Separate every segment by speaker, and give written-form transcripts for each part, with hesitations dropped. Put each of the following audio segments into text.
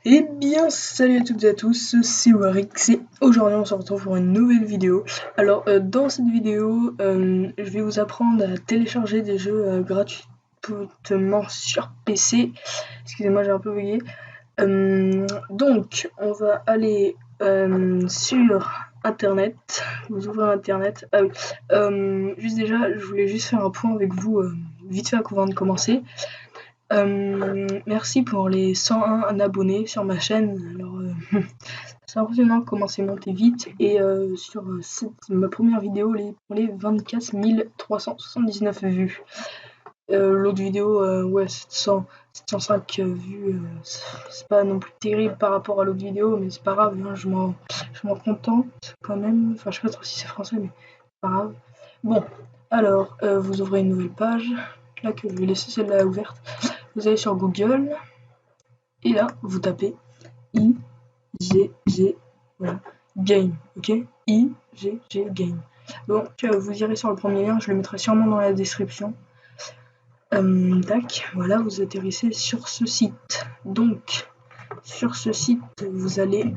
Speaker 1: Eh bien, salut à toutes et à tous, c'est Warix et aujourd'hui on se retrouve pour une nouvelle vidéo. Alors, dans cette vidéo, je vais vous apprendre à télécharger des jeux gratuitement sur PC. Excusez-moi, j'ai un peu bugué. Donc, on va aller sur Internet. Vous ouvrez Internet. Ah oui. Juste déjà, je voulais juste faire un point avec vous, vite fait avant de commencer. Merci pour les 101 abonnés sur ma chaîne. Alors, c'est impressionnant comment c'est monté vite. Et sur ma première vidéo, pour les 24 379 vues. L'autre vidéo, ouais, 705 vues. C'est pas non plus terrible par rapport à l'autre vidéo, mais c'est pas grave, hein, je m'en contente quand même. Enfin, je sais pas trop si c'est français, mais c'est pas grave. Bon, alors, vous ouvrez une nouvelle page. Là, que je vais laisser celle-là ouverte. Vous allez sur Google et là vous tapez IGG, voilà, game, ok, IGG game. Donc vous irez sur le premier lien, je le mettrai sûrement dans la description. Tac, voilà, vous atterrissez sur ce site. Donc sur ce site, vous allez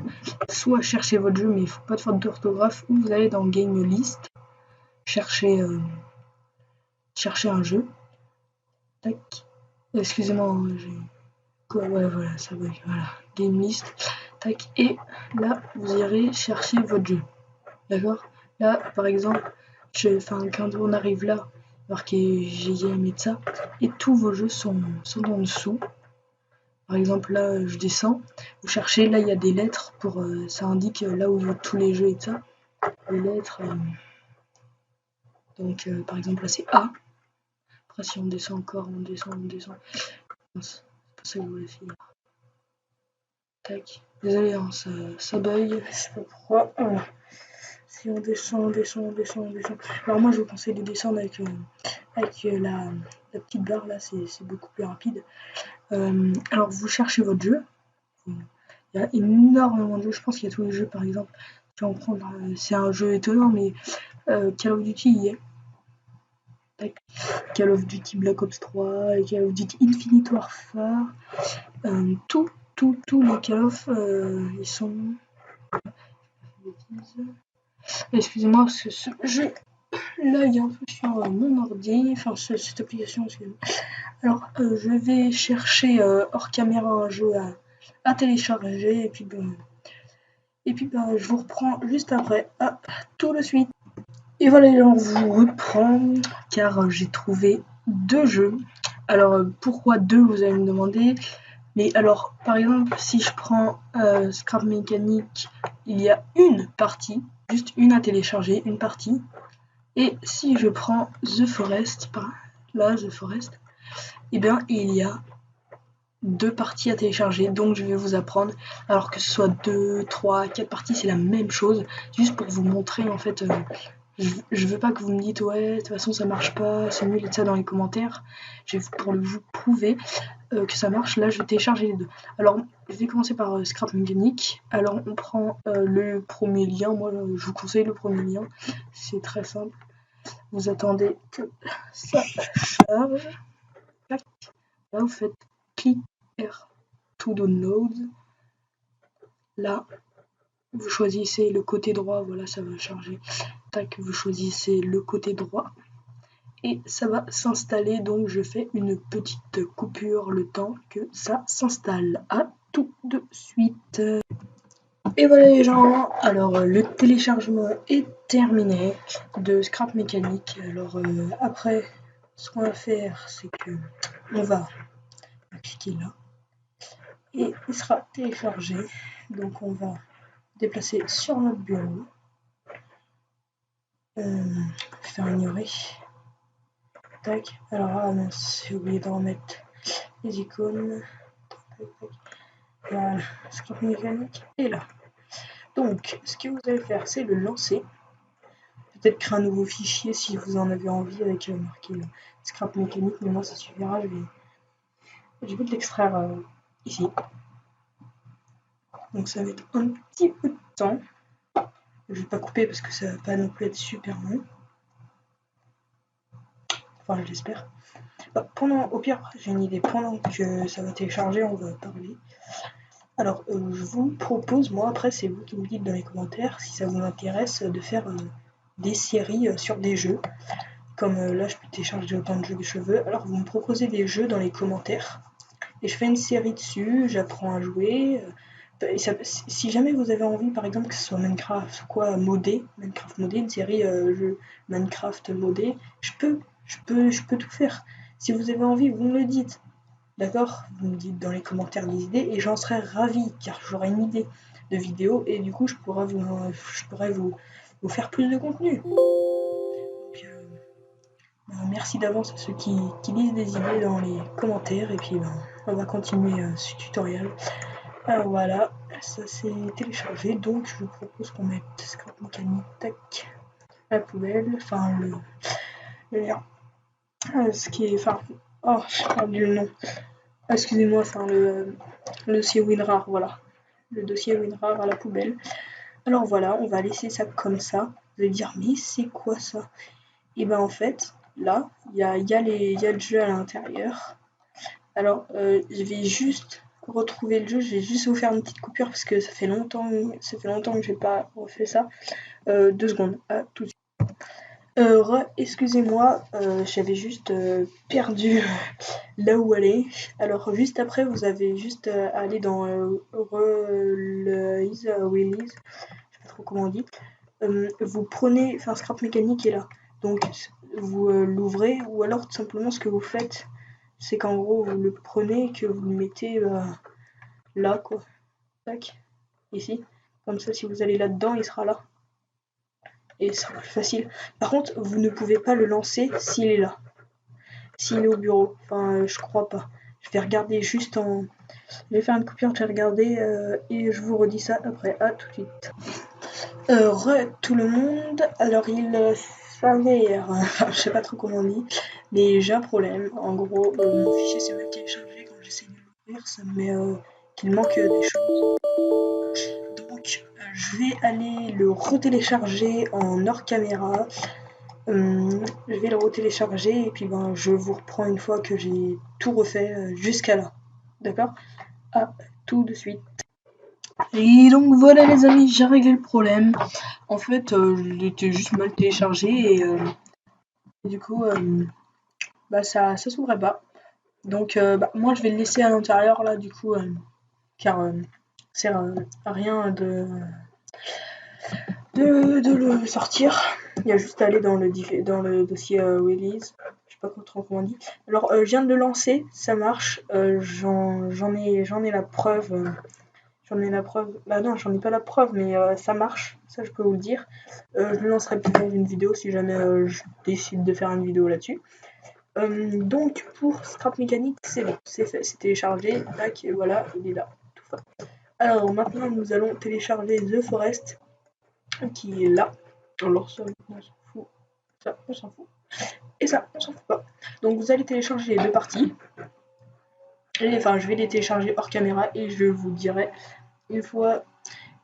Speaker 1: soit chercher votre jeu, mais il ne faut pas de faute d'orthographe, ou vous allez dans Game List, chercher un jeu. Tac, excusez-moi, j'ai quoi, ouais, voilà, ça bug, voilà, Game List, tac, et là, vous irez chercher votre jeu, d'accord. Là, par exemple, quand on arrive là, marqué GM et ça, et tous vos jeux sont en dessous. Par exemple, là, je descends, vous cherchez, là, il y a des lettres, pour ça indique là où il y a tous les jeux et ça, les lettres, donc, par exemple, là, c'est A. Après, si on descend encore, on descend, c'est pas ça que je voulais faire. Tac. Désolé, hein, ça bug, je sais pas pourquoi. Voilà. Si on descend. Alors moi je vous conseille de descendre avec la petite barre là, c'est beaucoup plus rapide. Alors vous cherchez votre jeu. Il y a énormément de jeux, je pense qu'il y a tous les jeux par exemple. Je vais en prendre, c'est un jeu étonnant, mais Call of Duty y est. Tac. Call of Duty Black Ops 3, Call of Duty Infinite Warfare, tous les Call of ils sont. Excusez-moi parce que ce jeu là il y a un peu sur mon ordi, enfin cette application, excusez-moi. Alors je vais chercher hors caméra un jeu à télécharger et puis je vous reprends juste après. À tout de suite. Et voilà, on vous reprend car j'ai trouvé deux jeux. Alors pourquoi deux, vous allez me demander. Mais alors par exemple si je prends Scrap Mécanique, il y a une partie, juste une à télécharger, une partie. Et si je prends The Forest, The Forest, eh bien il y a deux parties à télécharger, donc je vais vous apprendre, alors que ce soit 2, 3, 4 parties, c'est la même chose, juste pour vous montrer en fait, je veux pas que vous me dites ouais, de toute façon ça marche pas, c'est nul et ça dans les commentaires, pour vous prouver que ça marche, là je vais télécharger les deux. Alors je vais commencer par Scrap Mécanique, alors on prend le premier lien, moi je vous conseille le premier lien, c'est très simple. Vous attendez que ça charge. Tac. Là, vous faites clic R to download. Là, vous choisissez le côté droit. Voilà, ça va charger. Tac, vous choisissez le côté droit. Et ça va s'installer. Donc, je fais une petite coupure le temps que ça s'installe. À tout de suite. Et voilà les gens, alors le téléchargement est terminé de Scrap Mécanique. Alors après, ce qu'on va faire, c'est que on va cliquer là et il sera téléchargé. Donc on va déplacer sur notre bureau, faire ignorer. Tac. Alors ah mince, j'ai oublié d'en mettre les icônes. Voilà, Scrap Mécanique est là. Donc ce que vous allez faire, c'est le lancer. Peut-être créer un nouveau fichier si vous en avez envie avec marqué Scrap Mécanique, mais moi ça suffira, je vais l'extraire ici. Donc ça va être un petit peu de temps. Je vais pas couper parce que ça va pas non plus être super long. Enfin j'espère. Au pire j'ai une idée, pendant que ça va télécharger on va parler. Alors, je vous propose, moi après c'est vous qui me dites dans les commentaires si ça vous intéresse de faire des séries sur des jeux. Comme là je peux télécharger autant de jeux que je veux. Alors vous me proposez des jeux dans les commentaires. Et je fais une série dessus, j'apprends à jouer. Et si jamais vous avez envie, par exemple, que ce soit Minecraft quoi, Minecraft modé, une série jeu Minecraft modé, je peux tout faire. Si vous avez envie, vous me le dites. D'accord? Vous me dites dans les commentaires des idées et j'en serais ravi car j'aurai une idée de vidéo et du coup je pourrais vous faire plus de contenu. Donc, merci d'avance à ceux qui lisent des idées dans les commentaires et puis on va continuer ce tutoriel. Alors voilà, ça c'est téléchargé donc je vous propose qu'on mette Scrap Mécanique, tac, à la poubelle, enfin le lien. Ce qui est, enfin, oh j'ai perdu le nom. Excusez-moi, enfin le dossier WinRAR, voilà. Le dossier WinRAR à la poubelle. Alors voilà, on va laisser ça comme ça. Vous allez dire, mais c'est quoi ça? Et ben en fait, là, il y a le jeu à l'intérieur. Alors, je vais juste retrouver le jeu, je vais juste vous faire une petite coupure parce que ça fait longtemps que j'ai pas refait ça. 2 secondes, à tout de suite. Excusez-moi, j'avais juste perdu là où aller. Alors juste après, vous avez juste à aller dans Release, Release, je sais pas trop comment on dit. Vous prenez, enfin Scrap Mécanique est là, donc vous l'ouvrez ou alors tout simplement ce que vous faites, c'est qu'en gros vous le prenez et que vous le mettez là quoi, tac, ici, comme ça si vous allez là-dedans il sera là et ce sera plus facile. Par contre vous ne pouvez pas le lancer s'il est là. S'il est au bureau, enfin je crois pas. Je vais regarder juste en. Je vais faire une coupure, je vais regarder et je vous redis ça après. À tout de suite. Tout le monde. Alors il s'avère, je sais pas trop comment on dit, mais j'ai un problème. En gros, mon fichier s'est même téléchargé quand j'essaie de l'ouvrir, ça me met qu'il manque des choses. Donc je vais aller le retélécharger en hors caméra. Je vais le retélécharger et puis je vous reprends une fois que j'ai tout refait jusqu'à là. D'accord? À tout de suite. Et donc voilà les amis, j'ai réglé le problème. En fait, il était juste mal téléchargé et du coup, ça s'ouvrait pas. Donc moi je vais le laisser à l'intérieur là du coup, car sert à rien de le sortir. Il y a juste à aller dans le dossier release. Je sais pas trop comment on dit. Alors je viens de le lancer, ça marche. J'en ai la preuve. J'en ai la preuve. Bah non, j'en ai pas la preuve, mais ça marche. Ça je peux vous le dire. Je le lancerai plus dans une vidéo si jamais je décide de faire une vidéo là-dessus. Donc pour Scrap Mécanique, c'est bon, c'est fait, c'est téléchargé. Tac, et voilà, il est là. Tout fait. Alors maintenant nous allons télécharger The Forest qui est là. Alors ça, on s'en fout. Ça, on s'en fout. Et ça, on s'en fout pas. Donc vous allez télécharger les deux parties. Enfin, je vais les télécharger hors caméra et je vous dirai une fois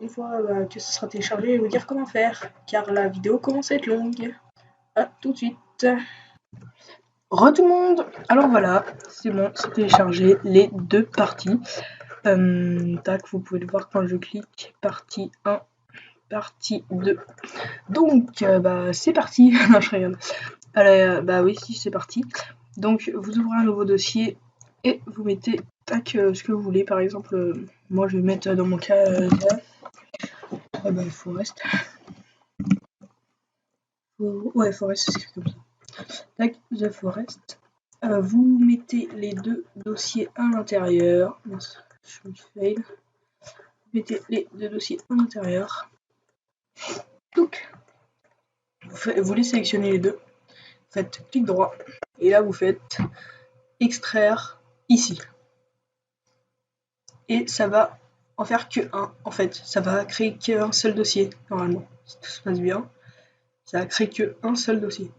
Speaker 1: que ce sera téléchargé, je vais vous dire comment faire. Car la vidéo commence à être longue. À tout de suite. Re tout le monde. Alors voilà, c'est bon, c'est téléchargé les deux parties. Tac, vous pouvez le voir quand je clique. Partie 1. Partie 2. Donc, c'est parti. Non, je regarde. Allez, oui, si, c'est parti. Donc, vous ouvrez un nouveau dossier et vous mettez tac, ce que vous voulez. Par exemple, moi, je vais mettre dans mon cas Forest. Ouais, Forest, c'est comme ça. Tac, The Forest. Vous mettez les deux dossiers à l'intérieur. Je fail. Vous mettez les deux dossiers à l'intérieur. Donc, vous les sélectionnez les deux. Faites clic droit. Et là, vous faites extraire ici. Et ça va en faire que un. En fait, ça va créer qu'un seul dossier, normalement. Si tout se passe bien, ça va créer qu'un seul dossier.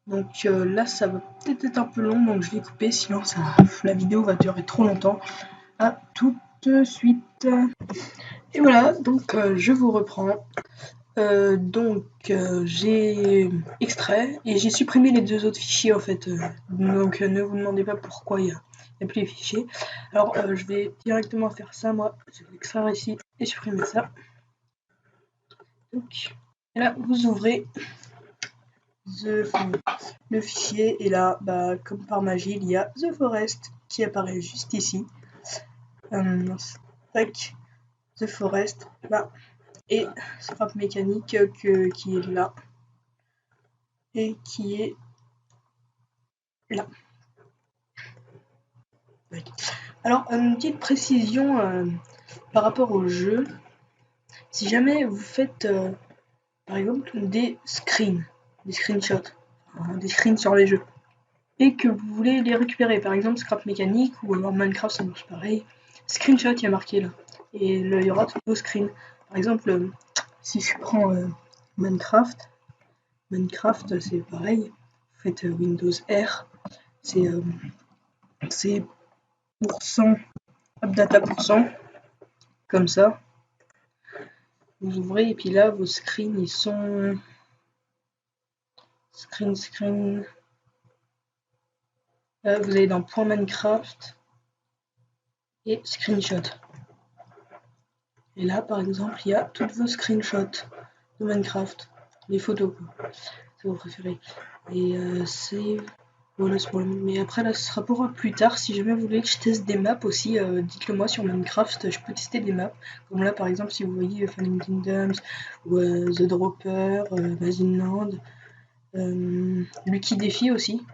Speaker 1: Donc là, ça va peut-être être un peu long, donc je vais couper, sinon la vidéo va durer trop longtemps. À tout de suite. Et voilà, donc je vous reprends. J'ai extrait et j'ai supprimé les deux autres fichiers en fait. Donc ne vous demandez pas pourquoi il n'y a plus les fichiers. Alors je vais directement faire ça, moi, je vais extraire ici et supprimer ça. Donc là, vous ouvrez le fichier et là, bah, comme par magie, il y a The Forest qui apparaît juste ici. Tac, The Forest, là, et Scrap Mécanique qui est là et qui est là. Alors, une petite précision par rapport au jeu. Si jamais vous faites, par exemple, des screenshots, des screens sur les jeux, et que vous voulez les récupérer, par exemple Scrap Mécanique ou alors Minecraft, ça marche pareil. Screenshot, il y a marqué là, et là, il y aura tous vos screens. Par exemple, si je prends Minecraft, c'est pareil. Vous faites Windows R, c'est appdata%, comme ça. Vous ouvrez et puis là vos screens ils sont screen. Là vous allez dans point Minecraft et screenshot. Et là par exemple il y a toutes vos screenshots de Minecraft, les photos quoi, c'est vos préférés. Et save. Voilà, mais après là ce sera pour plus tard. Si jamais vous voulez que je teste des maps aussi, dites-le moi sur Minecraft, je peux tester des maps. Comme là par exemple si vous voyez Fallen Kingdoms ou The Dropper, Mazinland, Lucky Défi aussi.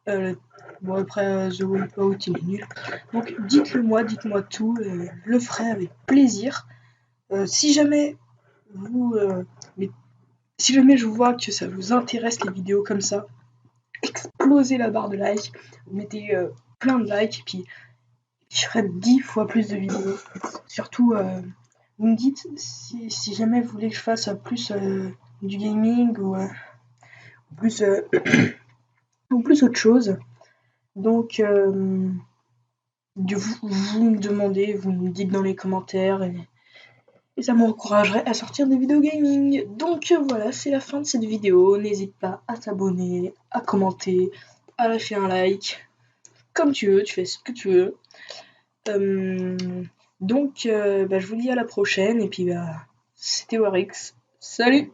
Speaker 1: Bon après The Wipeout il est nul. Donc dites-le moi, dites-moi tout, je le ferai avec plaisir. Si jamais si jamais je vois que ça vous intéresse les vidéos comme ça, explosez la barre de like, vous mettez plein de likes et puis je ferai 10 fois plus de vidéos. Surtout vous me dites si jamais vous voulez que je fasse plus du gaming ou plus ou plus autre chose. Donc vous me demandez, vous me dites dans les commentaires et ça m'encouragerait à sortir des vidéos gaming. Donc voilà, c'est la fin de cette vidéo. N'hésite pas à t'abonner, à commenter, à lâcher un like. Comme tu veux, tu fais ce que tu veux. Donc je vous dis à la prochaine et puis c'était Warix. Salut!